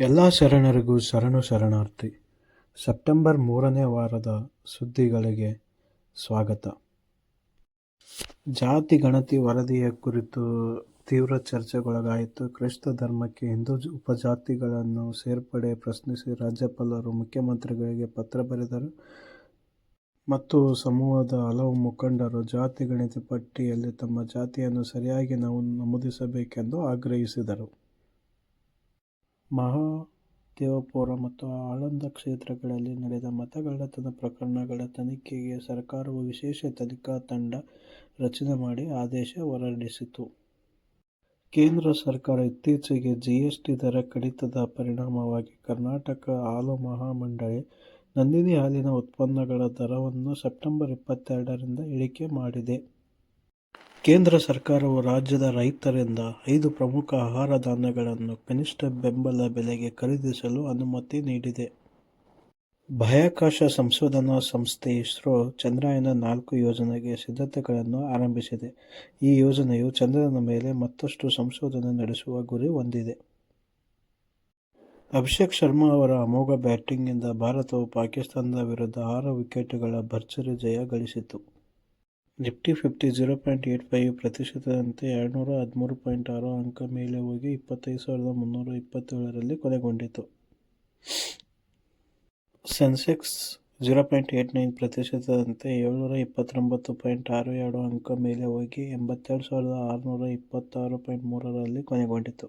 ಎಲ್ಲ ಶರಣರಿಗೂ ಶರಣು ಶರಣಾರ್ಥಿ. ಸೆಪ್ಟೆಂಬರ್ 3ನೇ ವಾರದ ಸುದ್ದಿಗಳಿಗೆ ಸ್ವಾಗತ. ಜಾತಿ ಗಣತಿ ವರದಿಯ ಕುರಿತು ತೀವ್ರ ಚರ್ಚೆಗೊಳಗಾಯಿತು. ಕ್ರೈಸ್ತ ಧರ್ಮಕ್ಕೆ ಹಿಂದೂ ಉಪಜಾತಿಗಳನ್ನು ಸೇರ್ಪಡೆ ಪ್ರಶ್ನಿಸಿ ರಾಜ್ಯಪಾಲರು ಮುಖ್ಯಮಂತ್ರಿಗಳಿಗೆ ಪತ್ರ ಬರೆದರು ಮತ್ತು ಸಮೂಹದ ಹಲವು ಮುಖಂಡರು ಜಾತಿ ಗಣತಿ ಪಟ್ಟಿಯಲ್ಲಿ ತಮ್ಮ ಜಾತಿಯನ್ನು ಸರಿಯಾಗಿ ನಮೂದಿಸಬೇಕೆಂದು ಆಗ್ರಹಿಸಿದರು. ಮಹದೇವಪುರ ಮತ್ತು ಆಳಂದ ಕ್ಷೇತ್ರಗಳಲ್ಲಿ ನಡೆದ ಮತಗಳ್ಳತನ ಪ್ರಕರಣಗಳ ತನಿಖೆಗೆ ಸರ್ಕಾರವು ವಿಶೇಷ ತನಿಖಾ ತಂಡ ರಚನೆ ಮಾಡಿ ಆದೇಶ ಹೊರಡಿಸಿತು. ಕೇಂದ್ರ ಸರ್ಕಾರ ಇತ್ತೀಚೆಗೆ ಜಿಎಸ್ಟಿ ದರ ಕಡಿತದ ಪರಿಣಾಮವಾಗಿ ಕರ್ನಾಟಕ ಹಾಲು ಮಹಾಮಂಡಳಿ ನಂದಿನಿ ಹಾಲಿನ ಉತ್ಪನ್ನಗಳ ದರವನ್ನು ಸೆಪ್ಟೆಂಬರ್ 22ರಿಂದ ಇಳಿಕೆ ಮಾಡಿದೆ. ಕೇಂದ್ರ ಸರ್ಕಾರವು ರಾಜ್ಯದ ರೈತರಿಂದ 5 ಪ್ರಮುಖ ಆಹಾರ ಧಾನ್ಯಗಳನ್ನು ಕನಿಷ್ಠ ಬೆಂಬಲ ಬೆಲೆಗೆ ಖರೀದಿಸಲು ಅನುಮತಿ ನೀಡಿದೆ. ಬಾಹ್ಯಾಕಾಶ ಸಂಶೋಧನಾ ಸಂಸ್ಥೆ ಇಸ್ರೋ ಚಂದ್ರಯಾನ-4 ಯೋಜನೆಗೆ ಸಿದ್ಧತೆಗಳನ್ನು ಆರಂಭಿಸಿದೆ. ಈ ಯೋಜನೆಯು ಚಂದ್ರನ ಮೇಲೆ ಮತ್ತಷ್ಟು ಸಂಶೋಧನೆ ನಡೆಸುವ ಗುರಿ ಹೊಂದಿದೆ. ಅಭಿಷೇಕ್ ಶರ್ಮಾ ಅವರ ಅಮೋಘ ಬ್ಯಾಟಿಂಗ್ನಿಂದ ಭಾರತವು ಪಾಕಿಸ್ತಾನದ ವಿರುದ್ಧ 6 ವಿಕೆಟ್ಗಳ ಭರ್ಜರಿ ಜಯ ಗಳಿಸಿತು. ನಿಫ್ಟಿ 50 0.85% 213.6 ಅಂಕ ಮೇಲೆ ಹೋಗಿ 25,327ರಲ್ಲಿ ಕೊನೆಗೊಂಡಿತು. ಸೆನ್ಸೆಕ್ಸ್ 0.89% 729.62 ಅಂಕ ಮೇಲೆ ಹೋಗಿ 82,626.3ರಲ್ಲಿ ಕೊನೆಗೊಂಡಿತು.